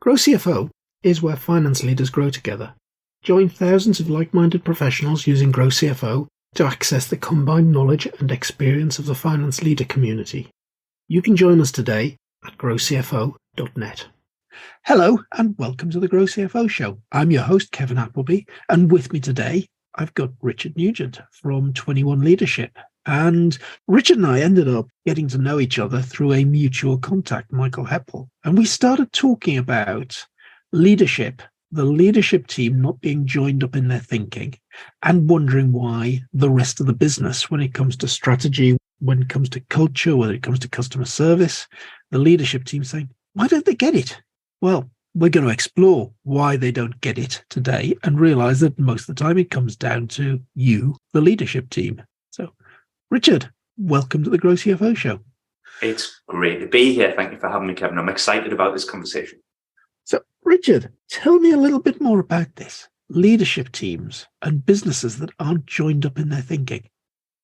Grow CFO is where finance leaders grow together. Join thousands of like-minded professionals using Grow CFO to access the combined knowledge and experience of the finance leader community. You can join us today at growcfo.net. Hello and welcome to the Grow CFO show. I'm your host, Kevin Appleby, and with me today, I've got Richard Nugent from 21 Leadership. And Richard and I ended up getting to know each other through a mutual contact, Michael Heppel. And we started talking about leadership, the leadership team not being joined up in their thinking, and wondering why the rest of the business, when it comes to strategy, when it comes to culture, when it comes to customer service, the leadership team saying, why don't they get it? Well, we're going to explore why they don't get it today and realize that most of the time it comes down to you, the leadership team. So, Richard, welcome to the Grow CFO show. It's great to be here. Thank you for having me, Kevin. I'm excited about this conversation. So, Richard, tell me a little bit more about this. Leadership teams and businesses that aren't joined up in their thinking.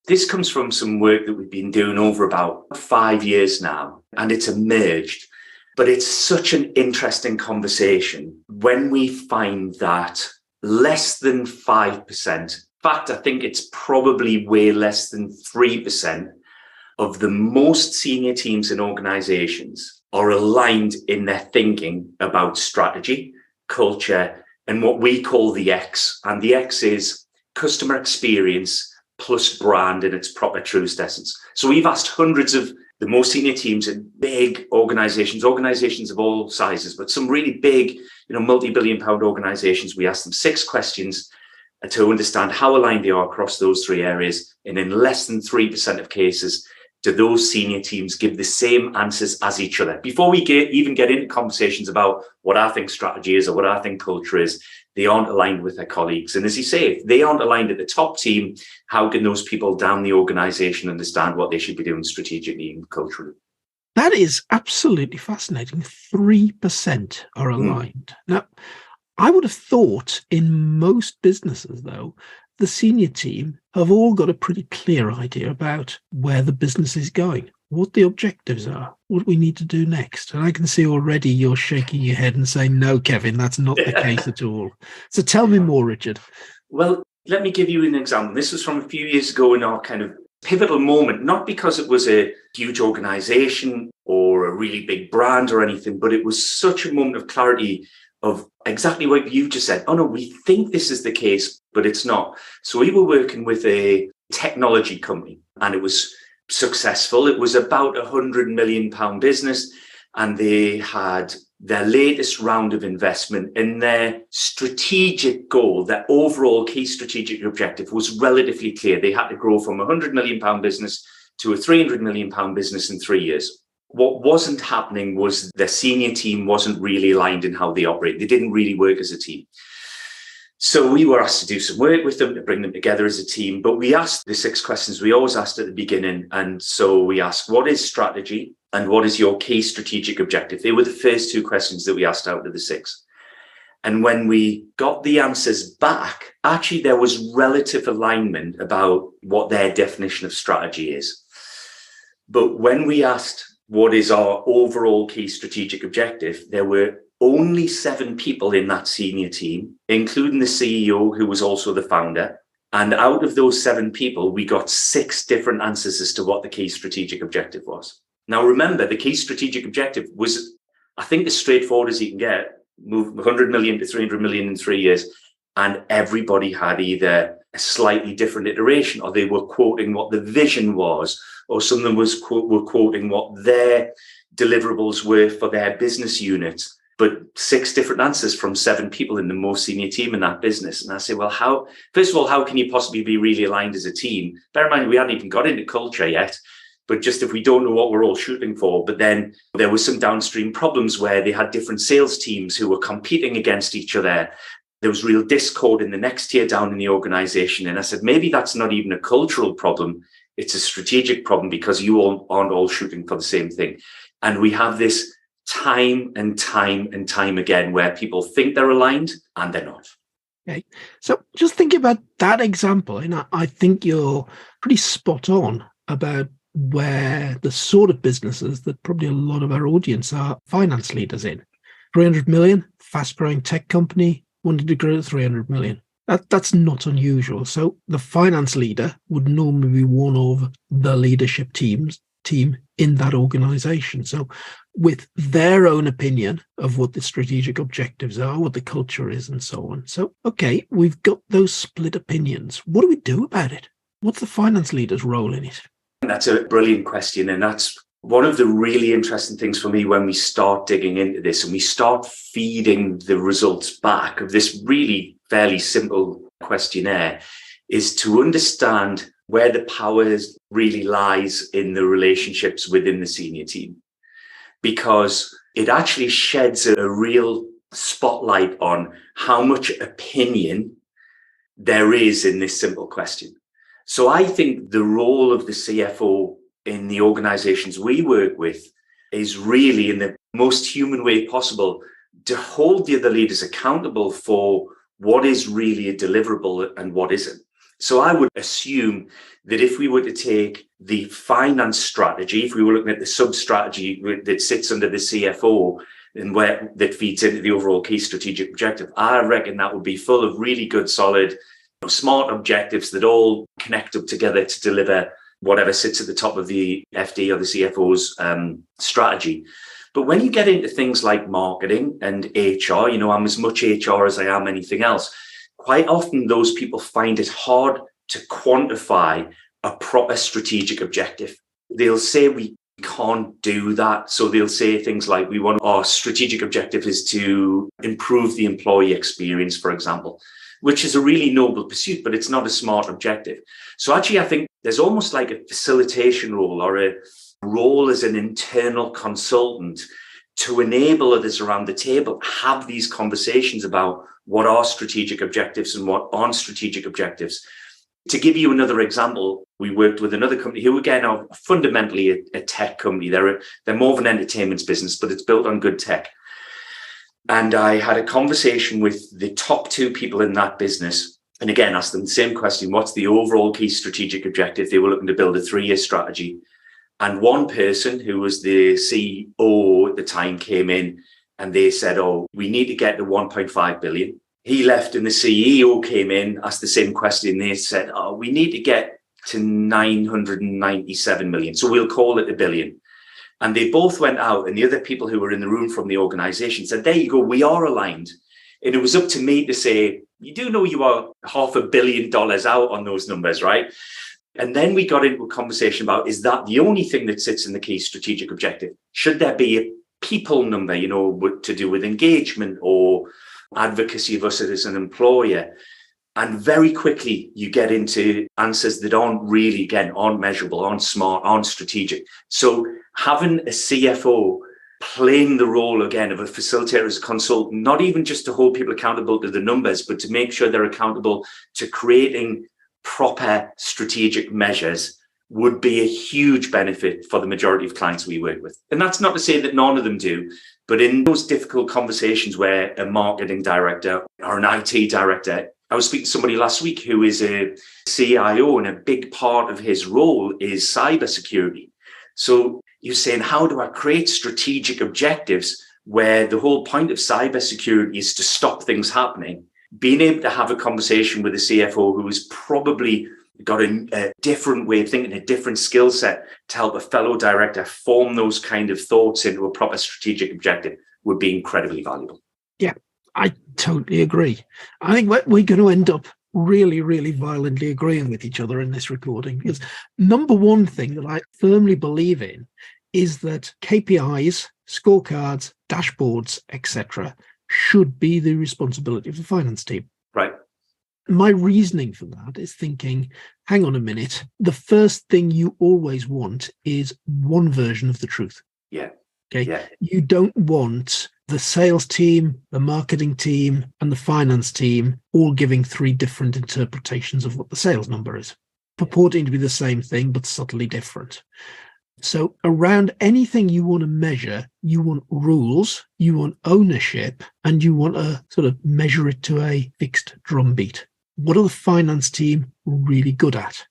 This comes from some work that we've been doing over about 5 years now, and it's emerged. But it's such an interesting conversation when we find that less than 5%, in fact, I think it's probably way less than 3% of the most senior teams in organizations are aligned in their thinking about strategy, culture, and what we call the X. And the X is customer experience plus brand in its proper truest essence. So we've asked hundreds of the most senior teams in big organizations of all sizes, but some really big, multi-billion pound organizations. We asked them 6 questions to understand how aligned they are across those 3 areas. And in less than 3% of cases, do those senior teams give the same answers as each other? Before we even get into conversations about what I think strategy is or what I think culture is, they aren't aligned with their colleagues. And as you say, if they aren't aligned at the top team, how can those people down the organization understand what they should be doing strategically and culturally? That is absolutely fascinating. 3% are aligned. Now, I would have thought in most businesses, though, the senior team have all got a pretty clear idea about where the business is going, what the objectives are, what we need to do next. And I can see already you're shaking your head and saying, no, Kevin, that's not the case at all. So tell me more, Richard. Well, let me give you an example. This was from a few years ago in our kind of pivotal moment, not because it was a huge organization or a really big brand or anything, but it was such a moment of clarity of exactly what you just said. Oh no, we think this is the case, but it's not. So we were working with a technology company and it was successful. It was about £100 million business and they had their latest round of investment, and their strategic goal, their overall key strategic objective was relatively clear. They had to grow from a £100 million business to a £300 million business in 3 years. What wasn't happening was the senior team wasn't really aligned in how they operate. They didn't really work as a team. So we were asked to do some work with them to bring them together as a team. But we asked the 6 questions we always asked at the beginning. And so we asked, what is strategy and what is your key strategic objective? They were the first 2 questions that we asked out of the 6. And when we got the answers back, actually there was relative alignment about what their definition of strategy is. But when we asked, what is our overall key strategic objective, there were only 7 people in that senior team, including the CEO, who was also the founder. And out of those 7 people, we got 6 different answers as to what the key strategic objective was. Now, remember, the key strategic objective was, I think, as straightforward as you can get, move 100 million to 300 million in 3 years. And everybody had either a slightly different iteration, or they were quoting what the vision was, or some of them were quoting what their deliverables were for their business unit. But 6 different answers from 7 people in the most senior team in that business. And I say, well, first of all, how can you possibly be really aligned as a team? Bear in mind, we hadn't even got into culture yet. But just if we don't know what we're all shooting for, but then there was some downstream problems where they had different sales teams who were competing against each other. There was real discord in the next tier down in the organization. And I said, maybe that's not even a cultural problem. It's a strategic problem because you all aren't all shooting for the same thing. And we have this time and time again where people think they're aligned and they're not. Okay. So just thinking about that example, and I think you're pretty spot on about where the sort of businesses that probably a lot of our audience are finance leaders in. 300 million, fast-growing tech company, wanted to grow to 300 million. That's not unusual. So the finance leader would normally be one of the leadership team in that organization. So with their own opinion of what the strategic objectives are, what the culture is, and so on. So, okay, we've got those split opinions. What do we do about it? What's the finance leader's role in it? That's a brilliant question. And that's one of the really interesting things for me when we start digging into this and we start feeding the results back of this really fairly simple questionnaire is to understand where the power really lies in the relationships within the senior team, because it actually sheds a real spotlight on how much opinion there is in this simple question. So I think the role of the CFO in the organizations we work with is really, in the most human way possible, to hold the other leaders accountable for what is really a deliverable and what isn't. So I would assume that if we were to take the finance strategy, if we were looking at the sub-strategy that sits under the CFO and where that feeds into the overall key strategic objective, I reckon that would be full of really good, solid, smart objectives that all connect up together to deliver whatever sits at the top of the FD or the CFO's strategy. But when you get into things like marketing and HR, I'm as much HR as I am anything else. Quite often those people find it hard to quantify a proper strategic objective. They'll say we can't do that. So they'll say things like, our strategic objective is to improve the employee experience, for example, which is a really noble pursuit, but it's not a smart objective. So actually, I think there's almost like a facilitation role or a role as an internal consultant to enable others around the table have these conversations about what are strategic objectives and what aren't strategic objectives. To give you another example, we worked with another company who, again, are fundamentally a tech company. They're more of an entertainment business, but it's built on good tech. And I had a conversation with the top two people in that business. And again, asked them the same question: what's the overall key strategic objective? They were looking to build a 3-year strategy. And one person who was the CEO at the time came in and they said, we need to get to 1.5 billion. He left and the CEO came in, asked the same question. They said, we need to get to 997 million. So we'll call it a billion. And they both went out, and the other people who were in the room from the organization said, there you go, we are aligned. And it was up to me to say, you do know you are $500 million out on those numbers, right? And then we got into a conversation about, is that the only thing that sits in the key strategic objective? Should there be a people number, to do with engagement or advocacy of us as an employer? And very quickly, you get into answers that aren't really, again, aren't measurable, aren't smart, aren't strategic. So having a CFO playing the role, again, of a facilitator as a consultant, not even just to hold people accountable to the numbers, but to make sure they're accountable to creating proper strategic measures, would be a huge benefit for the majority of clients we work with. And that's not to say that none of them do, but in those difficult conversations where a marketing director or an IT director, I was speaking to somebody last week who is a CIO, and a big part of his role is cybersecurity. So you're saying, how do I create strategic objectives where the whole point of cybersecurity is to stop things happening? Being able to have a conversation with a CFO who has probably got a different way of thinking, a different skill set to help a fellow director form those kind of thoughts into a proper strategic objective would be incredibly valuable. Yeah, I totally agree. I think we're going to end up really, really violently agreeing with each other in this recording, because number one thing that I firmly believe in is that KPIs, scorecards, dashboards, etc., should be the responsibility of the finance team. Right. My reasoning for that is thinking, hang on a minute, the first thing you always want is one version of the truth. Yeah. Okay. Yeah. You don't want the sales team, the marketing team, and the finance team all giving 3 different interpretations of what the sales number is, purporting to be the same thing, but subtly different. So around anything you want to measure, you want rules, you want ownership, and you want to sort of measure it to a fixed drumbeat. What are the finance team really good at?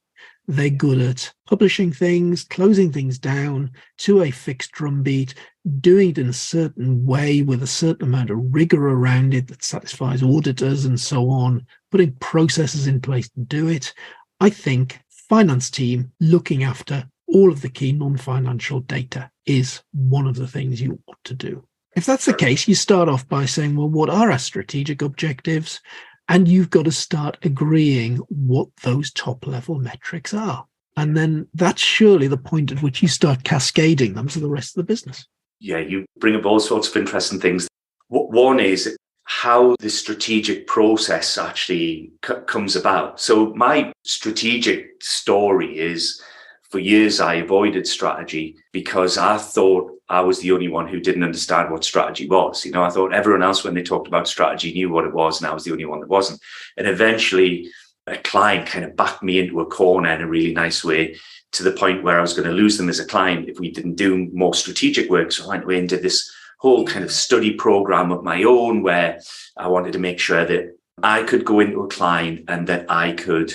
They're good at publishing things, closing things down to a fixed drumbeat, doing it in a certain way with a certain amount of rigor around it that satisfies auditors and so on, putting processes in place to do it. I think finance team looking after all of the key non-financial data is one of the things you want to do. If that's the case, you start off by saying, well, what are our strategic objectives? And you've got to start agreeing what those top level metrics are. And then that's surely the point at which you start cascading them to the rest of the business. Yeah, you bring up all sorts of interesting things. One is how the strategic process actually comes about. So my strategic story is, for years, I avoided strategy because I thought I was the only one who didn't understand what strategy was. I thought everyone else, when they talked about strategy, knew what it was, and I was the only one that wasn't. And eventually, a client kind of backed me into a corner in a really nice way, to the point where I was going to lose them as a client if we didn't do more strategic work. So I went away and did this whole kind of study program of my own, where I wanted to make sure that I could go into a client and that I could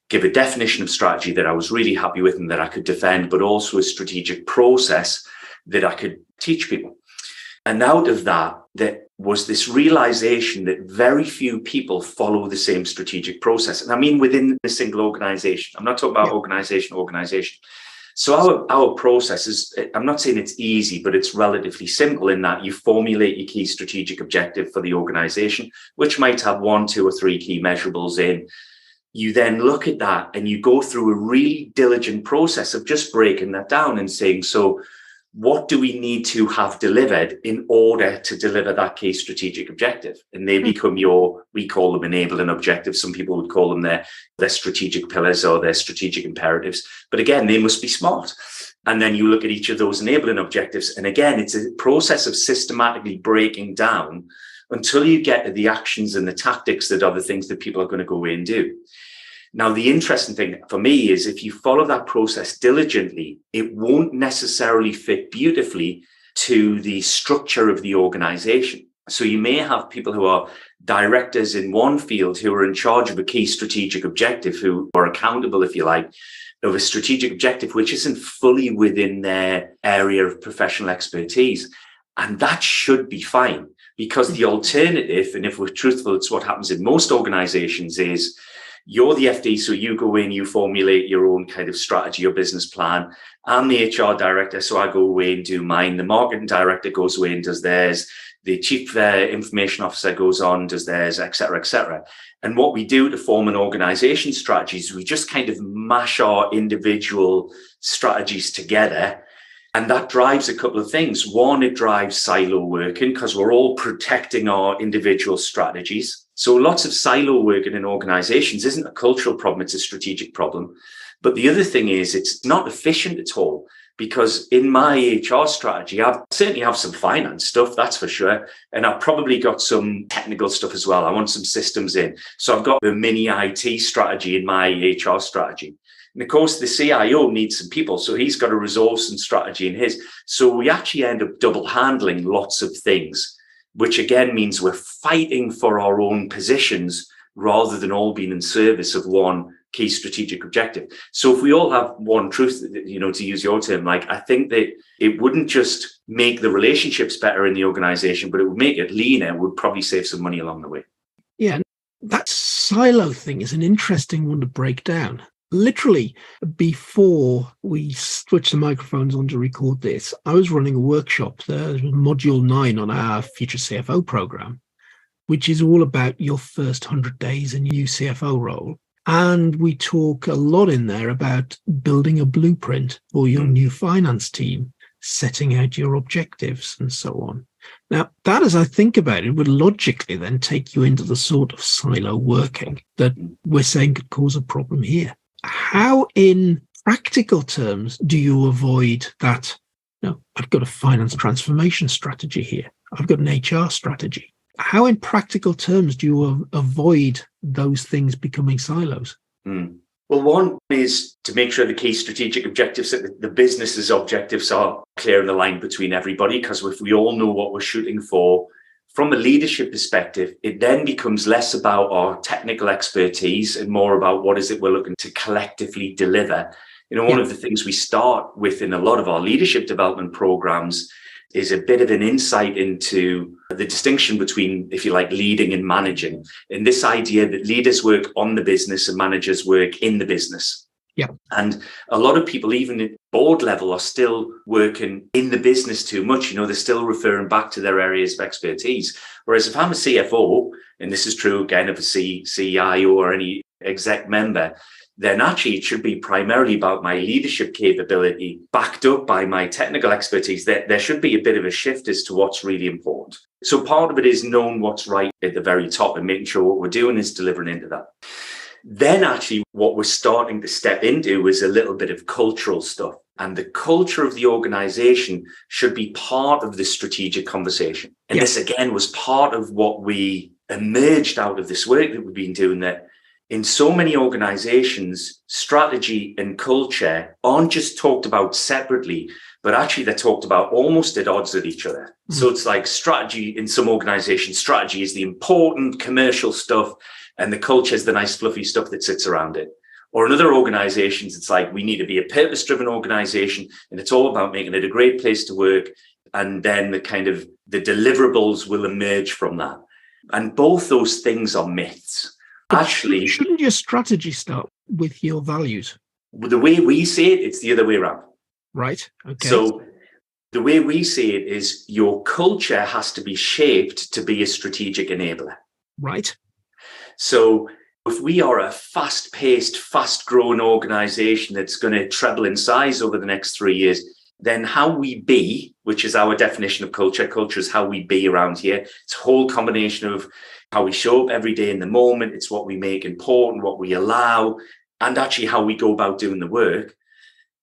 give a definition of strategy that I was really happy with and that I could defend, but also a strategic process that I could teach people. And out of that, there was this realization that very few people follow the same strategic process. And I mean within a single organization. I'm not talking about organization. So our process is, I'm not saying it's easy, but it's relatively simple in that you formulate your key strategic objective for the organization, which might have 1, 2, or 3 key measurables in. You then look at that and you go through a really diligent process of just breaking that down and saying, so what do we need to have delivered in order to deliver that key strategic objective? And they become we call them enabling objectives. Some people would call them their strategic pillars or their strategic imperatives. But again, they must be smart. And then you look at each of those enabling objectives. And again, it's a process of systematically breaking down until you get to the actions and the tactics that are the things that people are going to go away and do. Now, the interesting thing for me is if you follow that process diligently, it won't necessarily fit beautifully to the structure of the organization. So you may have people who are directors in one field who are in charge of a key strategic objective, who are accountable, if you like, of a strategic objective which isn't fully within their area of professional expertise. And that should be fine, because the alternative, and if we're truthful, it's what happens in most organizations, is you're the FD, so you go in, you formulate your own kind of strategy or business plan. I'm the HR director, so I go away and do mine. The marketing director goes away and does theirs. The chief information officer goes on, does theirs, et cetera, et cetera. And what we do to form an organization strategy is we just kind of mash our individual strategies together. And that drives a couple of things. One, it drives silo working because we're all protecting our individual strategies. So lots of silo working in organizations isn't a cultural problem, it's a strategic problem. But the other thing is it's not efficient at all, because in my HR strategy, I certainly have some finance stuff, that's for sure. And I've probably got some technical stuff as well. I want some systems in. So I've got the mini IT strategy in my HR strategy. And of course, the CIO needs some people. So he's got a resource and strategy in his. So we actually end up double handling lots of things, which again means we're fighting for our own positions rather than all being in service of one key strategic objective. So if we all have one truth, to use your term, I think that it wouldn't just make the relationships better in the organization, but it would make it leaner, would probably save some money along the way. Yeah, that silo thing is an interesting one to break down. Literally, before we switched the microphones on to record this, I was running a workshop, Module 9 on our Future CFO program, which is all about your first 100 days in your CFO role. And we talk a lot in there about building a blueprint for your new finance team, setting out your objectives and so on. Now, that, as I think about it, would logically then take you into the sort of silo working that we're saying could cause a problem here. How, in practical terms, do you avoid that? No, I've got a finance transformation strategy here. I've got an HR strategy. How, in practical terms, do you avoid those things becoming silos? Well, one is to make sure the key strategic objectives, the business's objectives, are clear and aligned between everybody. Because if we all know what we're shooting for, from a leadership perspective, it then becomes less about our technical expertise and more about what is it we're looking to collectively deliver. One of the things we start with in a lot of our leadership development programs is a bit of an insight into the distinction between, if you like, leading and managing, and this idea that leaders work on the business and managers work in the business. Yeah. And a lot of people, even at board level, are still working in the business too much. They're still referring back to their areas of expertise. Whereas if I'm a CFO, and this is true again of a CIO or any exec member, then actually it should be primarily about my leadership capability backed up by my technical expertise. There should be a bit of a shift as to what's really important. So part of it is knowing what's right at the very top and making sure what we're doing is delivering into that. Then actually what we're starting to step into is a little bit of cultural stuff. And the culture of the organization should be part of the strategic conversation. And this again was part of what we emerged out of this work that we've been doing, that in so many organizations, strategy and culture aren't just talked about separately, but actually they're talked about almost at odds with each other. So it's like strategy in some organizations, strategy is the important commercial stuff and the culture is the nice fluffy stuff that sits around it. Or in other organizations, it's like we need to be a purpose-driven organization and it's all about making it a great place to work. And then the deliverables will emerge from that. And both those things are myths. Actually, shouldn't your strategy start with your values? The way we see it, it's the other way around. Right. Okay. So the way we see it is your culture has to be shaped to be a strategic enabler. Right. So if we are a fast-paced, fast-growing organization that's going to treble in size over the next 3 years, then how we be, which is our definition of culture. Culture is how we be around here. It's a whole combination of how we show up every day in the moment. It's what we make important, what we allow, and actually how we go about doing the work.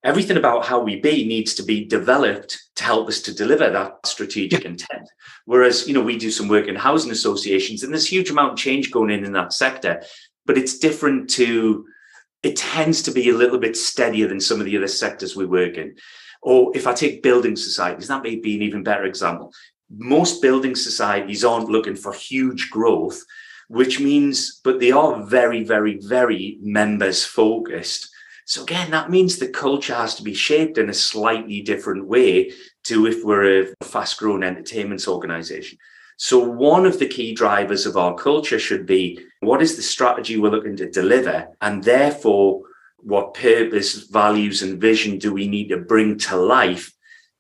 Everything about how we be needs to be developed to help us to deliver that strategic intent. Whereas, we do some work in housing associations and there's a huge amount of change going in that sector, but it's different it tends to be a little bit steadier than some of the other sectors we work in. Or if I take building societies, that may be an even better example. Most building societies aren't looking for huge growth, which means, but they are very, very, very members focused. So again, that means the culture has to be shaped in a slightly different way to if we're a fast growing entertainment organization. So one of the key drivers of our culture should be, what is the strategy we're looking to deliver? And therefore, what purpose, values, and vision do we need to bring to life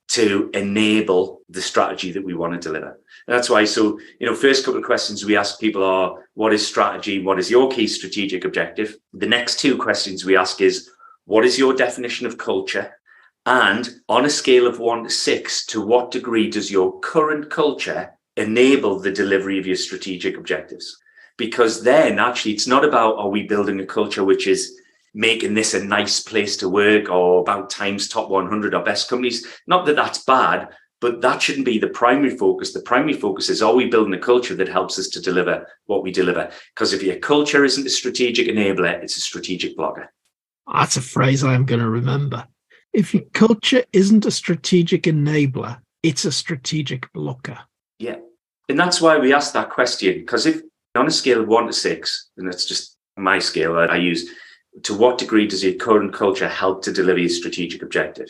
to enable the strategy that we want to deliver? And that's why, first couple of questions we ask people are, what is strategy? What is your key strategic objective? The next two questions we ask is, what is your definition of culture? And on a scale of 1 to 6, to what degree does your current culture enable the delivery of your strategic objectives? Because then actually it's not about, are we building a culture which is making this a nice place to work or about Times Top 100 or best companies? Not that that's bad, but that shouldn't be the primary focus. The primary focus is, are we building a culture that helps us to deliver what we deliver? Because if your culture isn't a strategic enabler, it's a strategic blocker. That's a phrase I am going to remember. If your culture isn't a strategic enabler, it's a strategic blocker. Yeah. And that's why we ask that question, because if on a scale of 1 to 6, and that's just my scale I use, to what degree does your current culture help to deliver your strategic objective?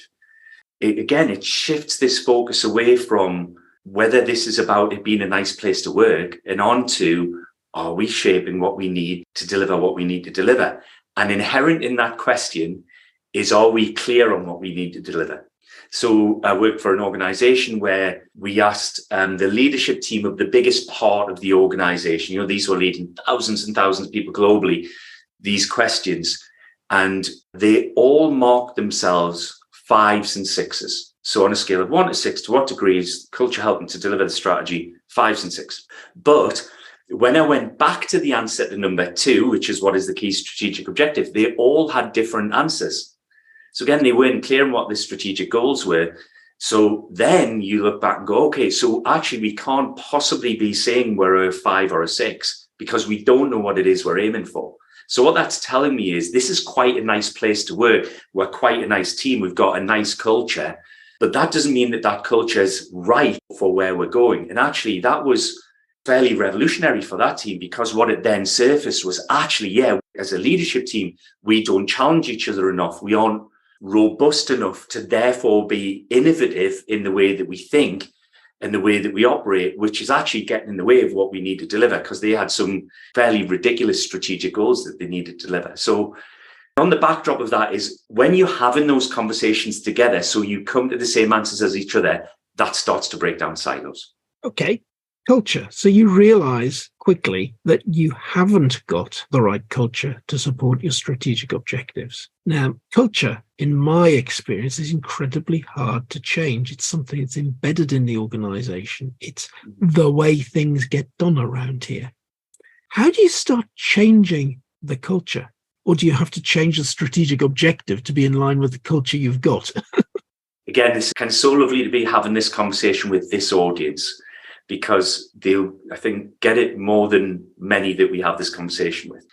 It shifts this focus away from whether this is about it being a nice place to work and onto, are we shaping what we need to deliver what we need to deliver? And inherent in that question is, are we clear on what we need to deliver? So I worked for an organization where we asked the leadership team of the biggest part of the organization, these were leading thousands and thousands of people globally, these questions, and they all marked themselves 5s and 6s. So on a scale of 1 to 6, to what degree is culture helping to deliver the strategy? 5s and 6s. But when I went back to the answer to number 2, which is what is the key strategic objective, they all had different answers. So again, they weren't clear on what the strategic goals were. So then you look back and go, okay, so actually we can't possibly be saying we're a 5 or a 6 because we don't know what it is we're aiming for. So what that's telling me is this is quite a nice place to work. We're quite a nice team. We've got a nice culture, but that doesn't mean that culture is right for where we're going. And actually that was fairly revolutionary for that team, because what it then surfaced was actually, yeah, as a leadership team, we don't challenge each other enough. We aren't robust enough to therefore be innovative in the way that we think and the way that we operate, which is actually getting in the way of what we need to deliver, because they had some fairly ridiculous strategic goals that they needed to deliver. So on the backdrop of that is when you're having those conversations together, so you come to the same answers as each other, that starts to break down silos. Okay. Culture. So you realize quickly that you haven't got the right culture to support your strategic objectives. Now, culture, in my experience, is incredibly hard to change. It's something that's embedded in the organization. It's the way things get done around here. How do you start changing the culture? Or do you have to change the strategic objective to be in line with the culture you've got? Again, it's kind of so lovely to be having this conversation with this audience, because they'll, I think, get it more than many that we have this conversation with.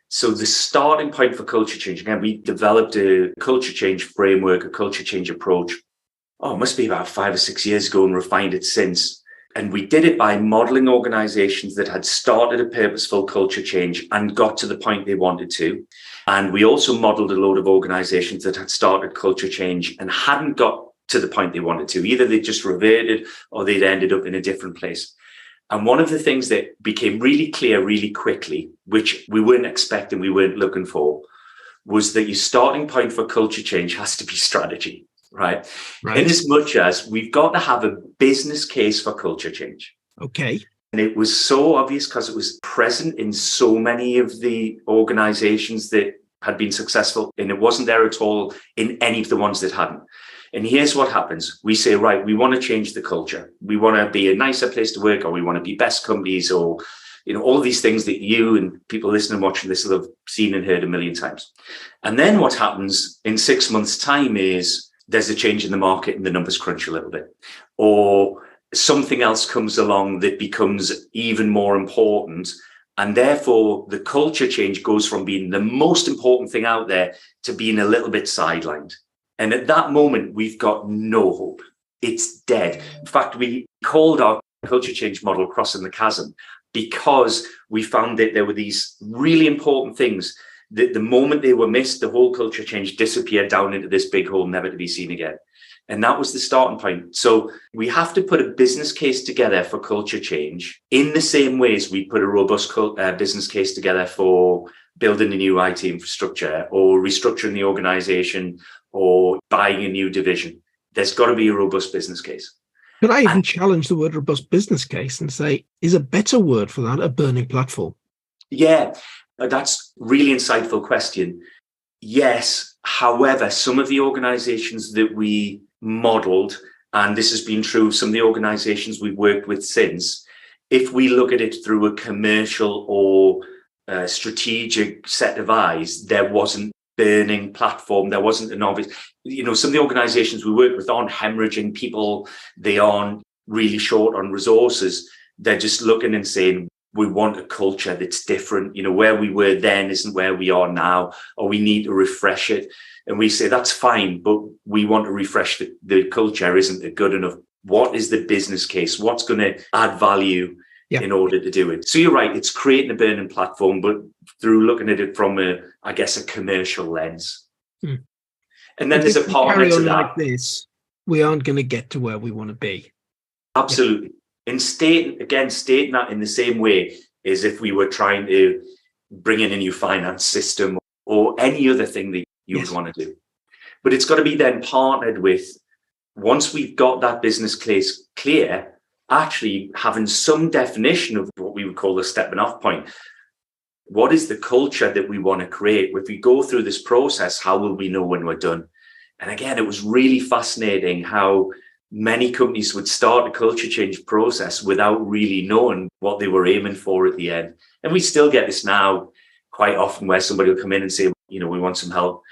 So the starting point for culture change, again, we developed a culture change framework, a culture change approach. It must be about 5 or 6 years ago, and refined it since. And we did it by modeling organizations that had started a purposeful culture change and got to the point they wanted to. And we also modeled a load of organizations that had started culture change and hadn't got to the point they wanted to. Either they just reverted or they'd ended up in a different place. And one of the things that became really clear really quickly, which we weren't expecting, we weren't looking for, was that your starting point for culture change has to be strategy, right? In as much as we've got to have a business case for culture change. Okay. And it was so obvious because it was present in so many of the organizations that had been successful, and it wasn't there at all in any of the ones that hadn't. And here's what happens. We say, right, we want to change the culture. We want to be a nicer place to work, or we want to be best companies, or, all these things that you and people listening and watching this will have seen and heard a million times. And then what happens in 6 months' time is there's a change in the market and the numbers crunch a little bit, or something else comes along that becomes even more important. And therefore, the culture change goes from being the most important thing out there to being a little bit sidelined. And at that moment, we've got no hope. It's dead. In fact, we called our culture change model Crossing the Chasm, because we found that there were these really important things that the moment they were missed, the whole culture change disappeared down into this big hole, never to be seen again. And that was the starting point. So we have to put a business case together for culture change in the same ways we put a robust business case together for building a new IT infrastructure or restructuring the organization or buying a new division. There's got to be a robust business case. Could I even challenge the word robust business case and say, is a better word for that a burning platform? Yeah, that's a really insightful question. Yes. However, some of the organizations that we modeled, and this has been true of some of the organizations we've worked with since, if we look at it through a commercial or strategic set of eyes, there wasn't burning platform. There wasn't an obvious, some of the organizations we work with aren't hemorrhaging people. They aren't really short on resources. They're just looking and saying, we want a culture that's different. Where we were then isn't where we are now, or we need to refresh it. And we say, that's fine, but we want to refresh the culture. Isn't it good enough? What is the business case? What's going to add value in order to do it? So you're right, it's creating a burning platform, but through looking at it from a commercial lens. And then there's a partner to that. Like this, we aren't going to get to where we want to be. Absolutely. And stating that in the same way as if we were trying to bring in a new finance system or any other thing that you would want to do. But it's got to be then partnered with, once we've got that business case clear, actually having some definition of what we would call the stepping off point. What is the culture that we want to create? If we go through this process, how will we know when we're done? And again, it was really fascinating how many companies would start a culture change process without really knowing what they were aiming for at the end. And we still get this now quite often, where somebody will come in and say, we want some help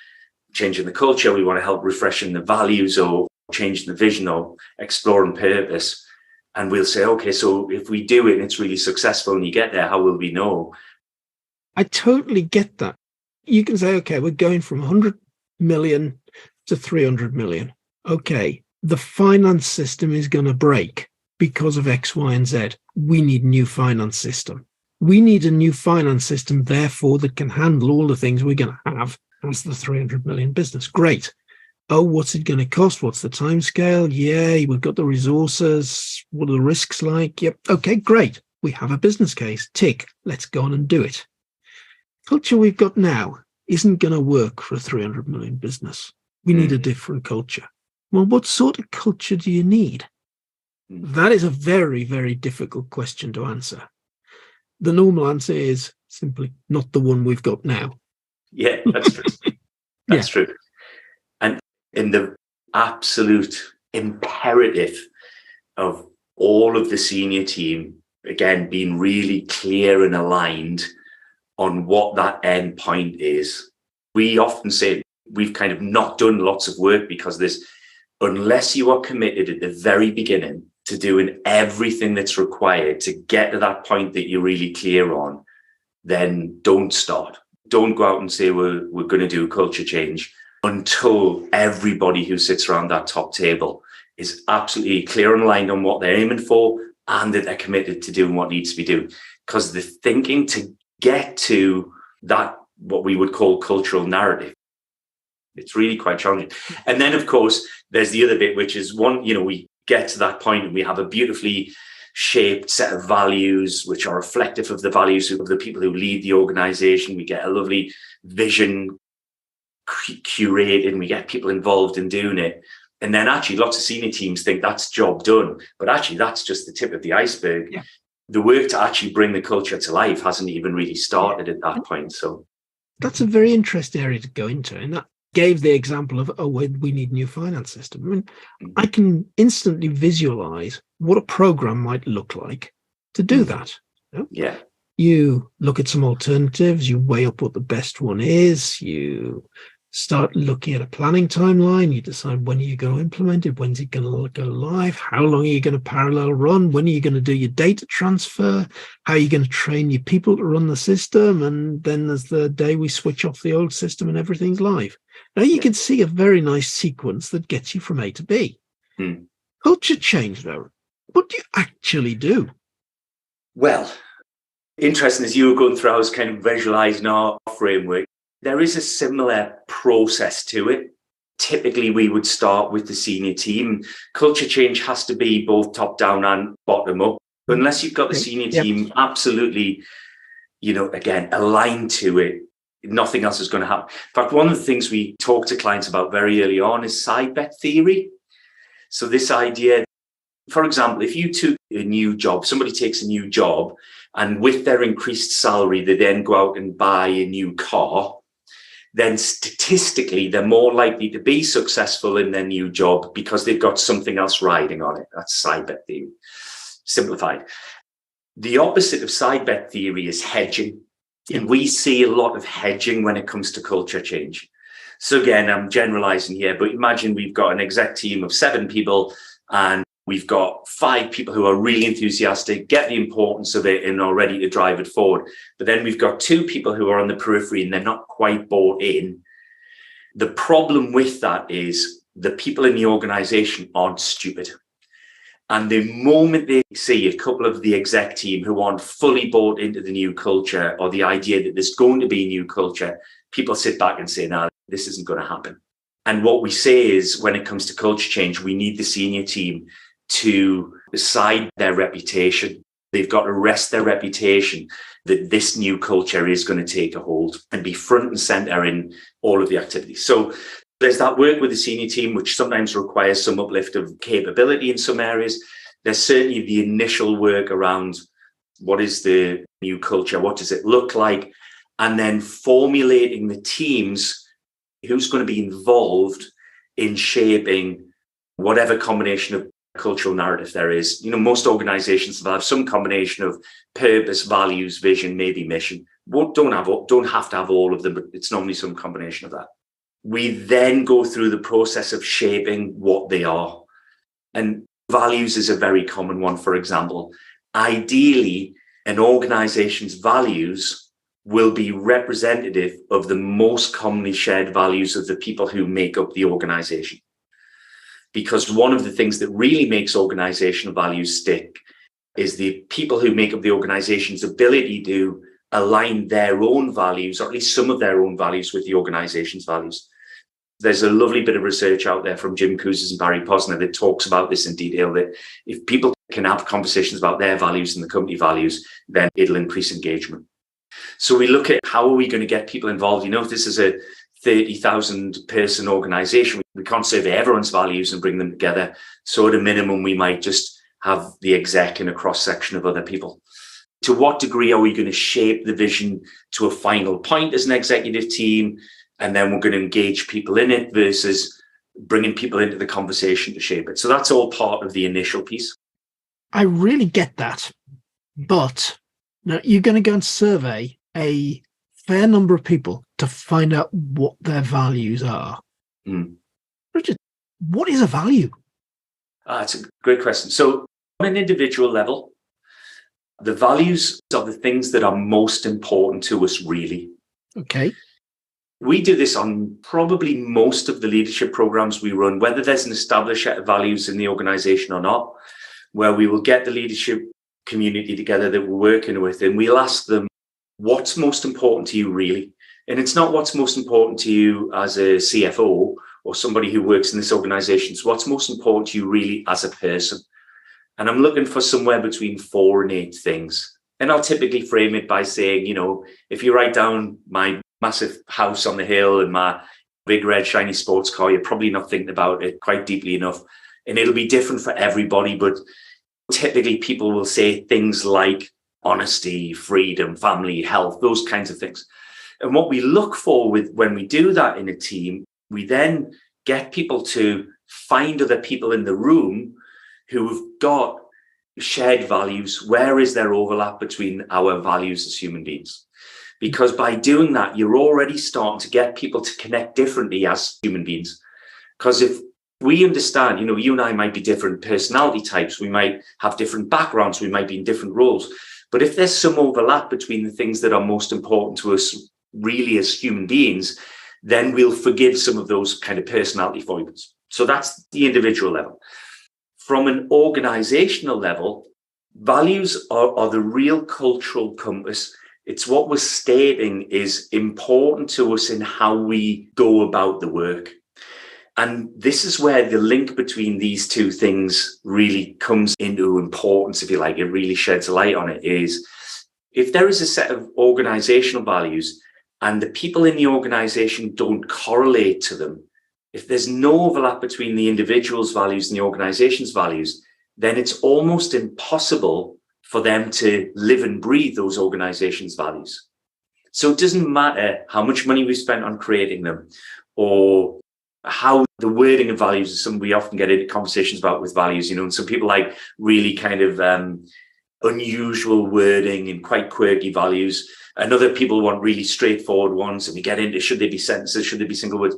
changing the culture. We want to help refreshing the values or changing the vision or exploring purpose. And we'll say, okay, so if we do it and it's really successful and you get there, how will we know? I totally get that. You can say, okay, we're going from 100 million to 300 million. Okay, the finance system is going to break. because of X, Y, and Z. We need a new finance system. We need a new finance system, therefore, that can handle all the things we're going to have as the 300 million business. Great. Oh, what's it going to cost? What's the time scale? Yeah, we've got the resources. What are the risks like? Yep. Okay, great. We have a business case. Tick. Let's go on and do it. Culture we've got now isn't going to work for a 300 million business. We need a different culture. Well, what sort of culture do you need? That is a very, very difficult question to answer. The normal answer is simply not the one we've got now. Yeah, that's true. That's true. And in the absolute imperative of all of the senior team, again, being really clear and aligned on what that end point is. We often say we've kind of not done lots of work because unless you are committed at the very beginning to doing everything that's required to get to that point that you're really clear on, then don't start. Don't go out and say we're going to do a culture change until everybody who sits around that top table is absolutely clear and aligned on what they're aiming for and that they're committed to doing what needs to be done. Because the thinking to get to that, what we would call cultural narrative, it's really quite challenging. And then, of course, there's the other bit, which is we get to that point and we have a beautifully shaped set of values which are reflective of the values of the people who lead the organization. We get a lovely vision curated and we get people involved in doing it. And then actually lots of senior teams think that's job done, but actually that's just the tip of the iceberg. Yeah. The work to actually bring the culture to life hasn't even really started at that point. So that's a very interesting area to go into. And that gave the example of, we need a new finance system. I mean, I can instantly visualize what a program might look like to do that. Yeah. You look at some alternatives, you weigh up what the best one is, you start looking at a planning timeline, you decide when are you going to implement it, when's it going to go live, how long are you going to parallel run, when are you going to do your data transfer, how are you going to train your people to run the system, and then there's the day we switch off the old system and everything's live. Now you can see a very nice sequence that gets you from A to B. Culture change, though. What do you actually do? Well, interesting as you were going through, I was kind of visualizing our framework. There is a similar process to it. Typically, we would start with the senior team. Culture change has to be both top down and bottom up. Unless you've got the senior team absolutely, again, aligned to it, nothing else is going to happen. In fact, one of the things we talk to clients about very early on is side bet theory. So this idea, for example, if you took a new job, somebody takes a new job and with their increased salary, they then go out and buy a new car, then statistically, they're more likely to be successful in their new job because they've got something else riding on it. That's side bet theory, simplified. The opposite of side bet theory is hedging. And we see a lot of hedging when it comes to culture change. So again, I'm generalizing here, but imagine we've got an exec team of 7 people and we've got 5 people who are really enthusiastic, get the importance of it and are ready to drive it forward. But then we've got 2 people who are on the periphery and they're not quite bought in. The problem with that is the people in the organization aren't stupid. And the moment they see a couple of the exec team who aren't fully bought into the new culture or the idea that there's going to be a new culture, people sit back and say, no, this isn't going to happen. And what we say is when it comes to culture change, we need the senior team to decide their reputation. They've got to rest their reputation that this new culture is going to take a hold and be front and center in all of the activities. So there's that work with the senior team, which sometimes requires some uplift of capability in some areas. There's certainly the initial work around what is the new culture, what does it look like, and then formulating the teams who's going to be involved in shaping whatever combination of cultural narrative there is. Most organizations will have some combination of purpose, values, vision, maybe mission. Don't have to have all of them, but it's normally some combination of that. We then go through the process of shaping what they are. And values is a very common one, for example. Ideally, an organization's values will be representative of the most commonly shared values of the people who make up the organization. because one of the things that really makes organizational values stick is the people who make up the organization's ability to align their own values, or at least some of their own values, with the organization's values. There's a lovely bit of research out there from Jim Kouzes and Barry Posner that talks about this in detail, that if people can have conversations about their values and the company values, then it'll increase engagement. So we look at how are we going to get people involved. If this is a 30,000 person organization, we can't survey everyone's values and bring them together. So at a minimum, we might just have the exec and a cross section of other people. To what degree are we going to shape the vision to a final point as an executive team? And then we're going to engage people in it versus bringing people into the conversation to shape it. So that's all part of the initial piece. I really get that. But now you're going to go and survey a fair number of people to find out what their values are. Richard, what is a value? That's a great question. So on an individual level, the values are the things that are most important to us, really. Okay. We do this on probably most of the leadership programs we run, whether there's an established set of values in the organization or not, where we will get the leadership community together that we're working with, and we'll ask them, what's most important to you, really? And it's not what's most important to you as a CFO or somebody who works in this organization. It's what's most important to you, really, as a person. And I'm looking for somewhere between 4 and 8 things. And I'll typically frame it by saying, if you write down my massive house on the hill and my big red shiny sports car, you're probably not thinking about it quite deeply enough. And it'll be different for everybody, but typically people will say things like honesty, freedom, family, health, those kinds of things. And what we look for when we do that in a team, we then get people to find other people in the room who've got shared values. Where is there overlap between our values as human beings? Because by doing that, you're already starting to get people to connect differently as human beings. Because if we understand, you and I might be different personality types, we might have different backgrounds, we might be in different roles. But if there's some overlap between the things that are most important to us really as human beings, then we'll forgive some of those kind of personality foibles. So that's the individual level. From an organizational level, values are the real cultural compass. It's what we're stating is important to us in how we go about the work. And this is where the link between these two things really comes into importance, if you like. It really sheds a light on it. Is if there is a set of organizational values and the people in the organization don't correlate to them, if there's no overlap between the individual's values and the organization's values, then it's almost impossible for them to live and breathe those organizations' values. So it doesn't matter how much money we spent on creating them, or how the wording of values is something we often get into conversations about with values, and some people like really kind of unusual wording and quite quirky values. And other people want really straightforward ones, and we get into, should they be sentences, should they be single words?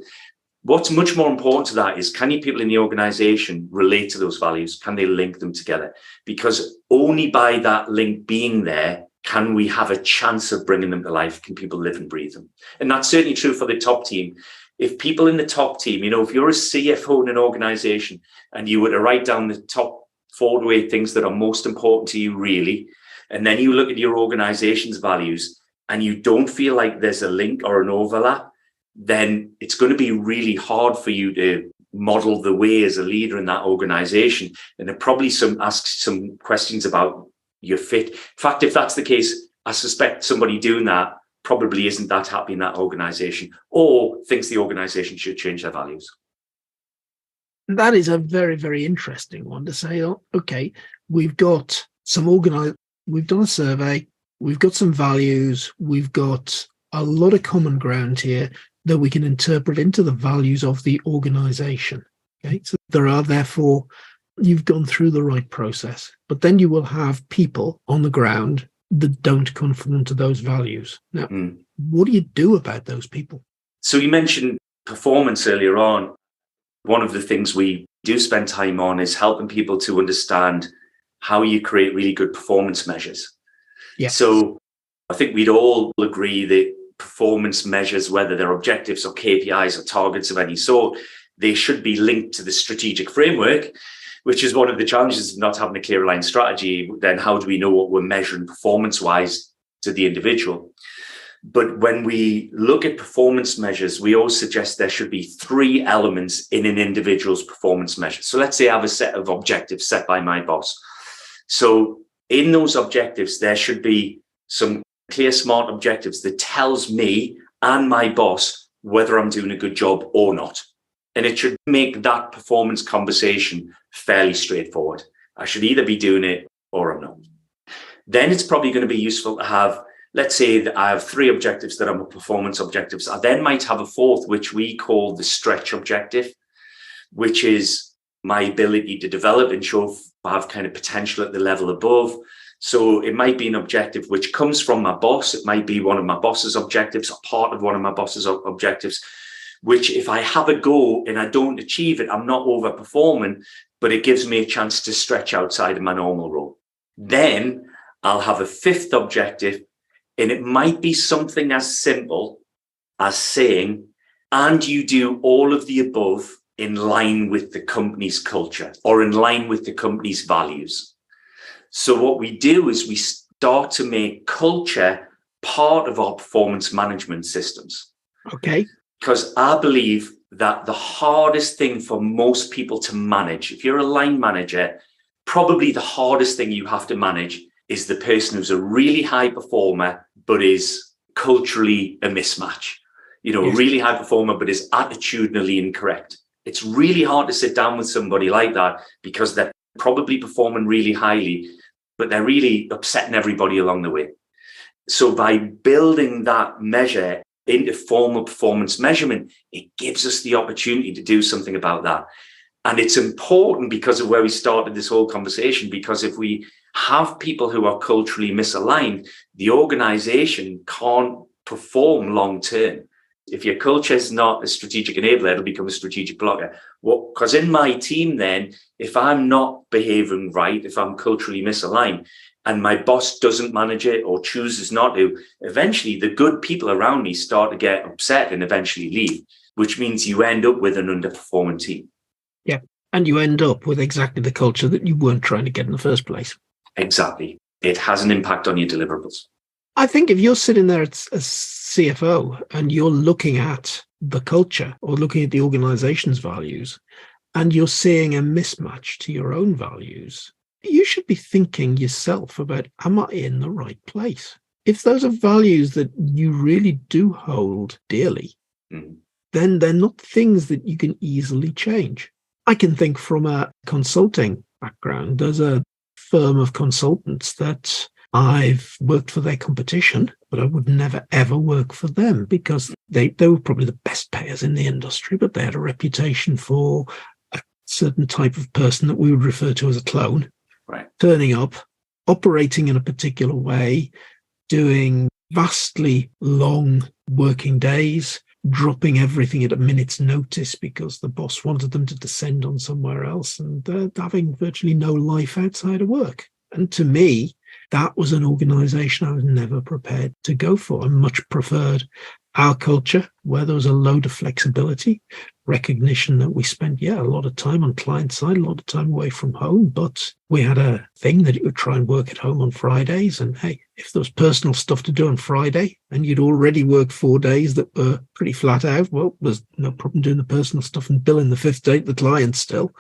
What's much more important to that is, can you people in the organization relate to those values? Can they link them together? Because only by that link being there can we have a chance of bringing them to life. Can people live and breathe them? And that's certainly true for the top team. If people in the top team, if you're a CFO in an organization and you were to write down the top 4 to 8 things that are most important to you, really, and then you look at your organization's values and you don't feel like there's a link or an overlap, then it's going to be really hard for you to model the way as a leader in that organization. And it probably asks some questions about your fit. In fact, if that's the case, I suspect somebody doing that probably isn't that happy in that organization, or thinks the organization should change their values. That is a very, very interesting one to say, okay, we've got we've done a survey, we've got some values, we've got a lot of common ground here that we can interpret into the values of the organization. Okay, so therefore, you've gone through the right process, but then you will have people on the ground that don't conform to those values. Now, what do you do about those people? So you mentioned performance earlier on. One of the things we do spend time on is helping people to understand how you create really good performance measures. Yes. So I think we'd all agree that performance measures, whether they're objectives or KPIs or targets of any sort, they should be linked to the strategic framework, which is one of the challenges of not having a clear aligned strategy. Then how do we know what we're measuring performance-wise to the individual? But when we look at performance measures, we always suggest there should be 3 elements in an individual's performance measure. So let's say I have a set of objectives set by my boss. So in those objectives, there should be some clear, smart objectives that tells me and my boss whether I'm doing a good job or not. And it should make that performance conversation fairly straightforward. I should either be doing it or I'm not. Then it's probably going to be useful to have, let's say that I have 3 objectives that are my performance objectives. I then might have a 4th, which we call the stretch objective, which is my ability to develop and show I have kind of potential at the level above. So it might be an objective which comes from my boss. It might be one of my boss's objectives, or part of one of my boss's objectives, which if I have a go and I don't achieve it, I'm not overperforming, but it gives me a chance to stretch outside of my normal role. Then I'll have a 5th objective, and it might be something as simple as saying, and you do all of the above in line with the company's culture or in line with the company's values. So what we do is we start to make culture part of our performance management systems. Okay. Because I believe that the hardest thing for most people to manage, if you're a line manager, probably the hardest thing you have to manage is the person who's a really high performer, but is culturally a mismatch. Yes. A really high performer, but is attitudinally incorrect. It's really hard to sit down with somebody like that because they're probably performing really highly, but they're really upsetting everybody along the way. So by building that measure into formal performance measurement, it gives us the opportunity to do something about that. And it's important because of where we started this whole conversation, because if we have people who are culturally misaligned, the organization can't perform long term. If your culture is not a strategic enabler, it'll become a strategic blocker. Because in my team then, if I'm not behaving right, if I'm culturally misaligned, and my boss doesn't manage it or chooses not to, eventually the good people around me start to get upset and eventually leave, which means you end up with an underperforming team. Yeah. And you end up with exactly the culture that you weren't trying to get in the first place. Exactly. It has an impact on your deliverables. I think if you're sitting there as CFO and you're looking at the culture or looking at the organization's values and you're seeing a mismatch to your own values, you should be thinking yourself about, am I in the right place? If those are values that you really do hold dearly, then they're not things that you can easily change. I can think from a consulting background. There's a firm of consultants that I've worked for their competition, but I would never, ever work for them because they were probably the best payers in the industry, but they had a reputation for a certain type of person that we would refer to as a clone. Right. Turning up, operating in a particular way, doing vastly long working days, dropping everything at a minute's notice because the boss wanted them to descend on somewhere else, and having virtually no life outside of work. And to me, that was an organization I was never prepared to go for. I much preferred our culture where there was a load of flexibility, recognition that we spent, a lot of time on client side, a lot of time away from home, but we had a thing that you would try and work at home on Fridays. And hey, if there was personal stuff to do on Friday and you'd already worked 4 days that were pretty flat out, well, there's no problem doing the personal stuff and billing the 5th day to the client still.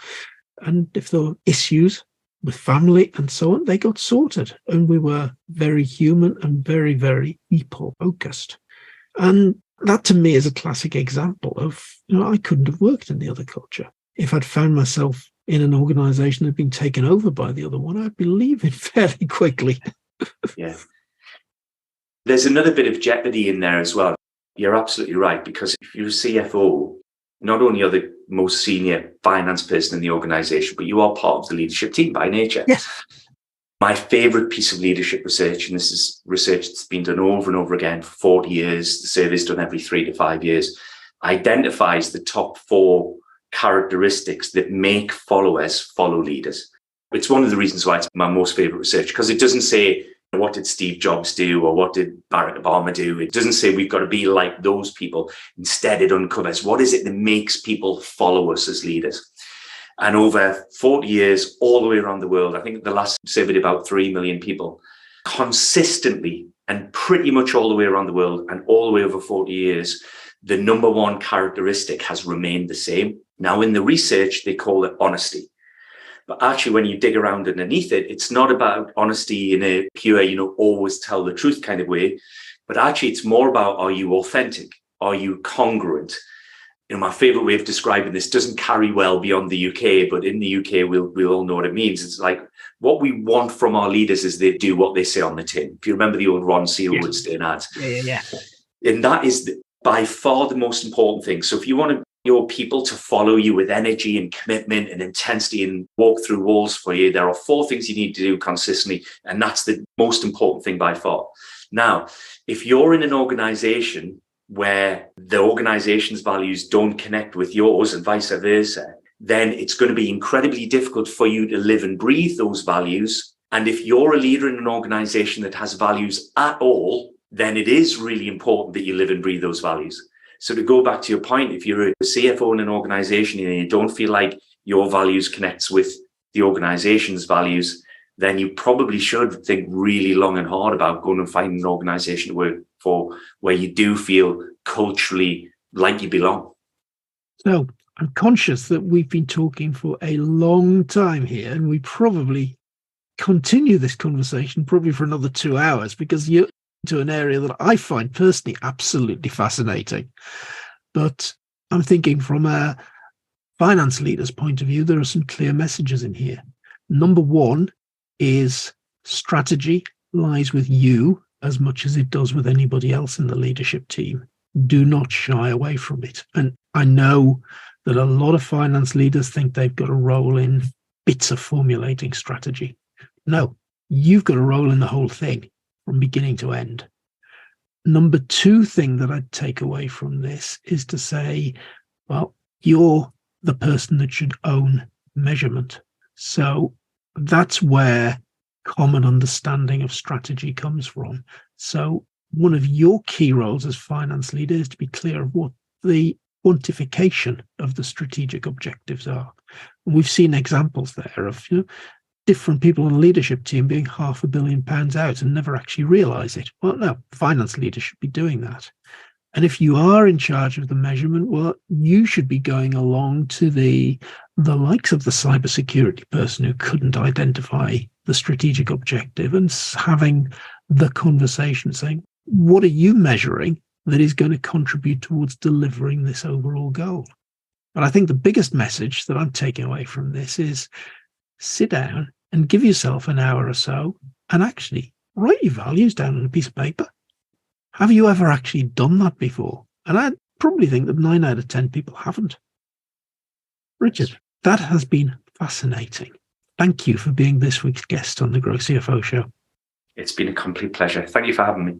And if there were issues with family and so on, they got sorted. And we were very human and very, very people focused. And that to me is a classic example of, I couldn't have worked in the other culture. If I'd found myself in an organization that had been taken over by the other one, I'd be leaving fairly quickly. Yeah. There's another bit of jeopardy in there as well. You're absolutely right, because if you're a CFO, not only are the most senior finance person in the organization, but you are part of the leadership team by nature. Yes. My favorite piece of leadership research, and this is research that's been done over and over again for 40 years, the survey's done every 3 to 5 years, identifies the top 4 characteristics that make followers follow leaders. It's one of the reasons why it's my most favorite research, because it doesn't say what did Steve Jobs do or what did Barack Obama do? It doesn't say we've got to be like those people. Instead, it uncovers what is it that makes people follow us as leaders. And over 40 years, all the way around the world, I think the last surveyed about 3 million people, consistently and pretty much all the way around the world and all the way over 40 years, the number one characteristic has remained the same. Now, in the research, they call it honesty. But actually, when you dig around underneath it, it's not about honesty in a pure, always tell the truth kind of way. But actually, it's more about, are you authentic? Are you congruent? My favorite way of describing this doesn't carry well beyond the UK, but in the UK, we'll all know what it means. It's like what we want from our leaders is they do what they say on the tin. If you remember the old Ron Sealwood ad. Yeah. And that is by far the most important thing. So if you want your people to follow you with energy and commitment and intensity and walk through walls for you, there are 4 things you need to do consistently. And that's the most important thing by far. Now, if you're in an organization where the organization's values don't connect with yours and vice versa, then it's going to be incredibly difficult for you to live and breathe those values. And if you're a leader in an organization that has values at all, then it is really important that you live and breathe those values. So to go back to your point, if you're a CFO in an organization and you don't feel like your values connects with the organization's values, then you probably should think really long and hard about going and finding an organization to work for where you do feel culturally like you belong. So I'm conscious that we've been talking for a long time here, and we probably continue this conversation probably for another 2 hours, because you're into an area that I find personally absolutely fascinating. But I'm thinking from a finance leader's point of view, there are some clear messages in here. Number 1 is strategy lies with you as much as it does with anybody else in the leadership team. Do not shy away from it. And I know that a lot of finance leaders think they've got a role in bits of formulating strategy. No, you've got a role in the whole thing from beginning to end. Number 2 thing that I'd take away from this is to say, well, you're the person that should own measurement. So that's where common understanding of strategy comes from. So one of your key roles as finance leader is to be clear of what the quantification of the strategic objectives are. And we've seen examples there of different people on the leadership team being £500 million out and never actually realize it. Well, no, finance leaders should be doing that. And if you are in charge of the measurement, well, you should be going along to the likes of the cybersecurity person who couldn't identify the strategic objective and having the conversation saying, what are you measuring that is going to contribute towards delivering this overall goal? But I think the biggest message that I'm taking away from this is sit down and give yourself an hour or so and actually write your values down on a piece of paper. Have you ever actually done that before? And I probably think that 9 out of 10 people haven't. Richard, that has been fascinating. Thank you for being this week's guest on the Grow CFO Show. It's been a complete pleasure. Thank you for having me.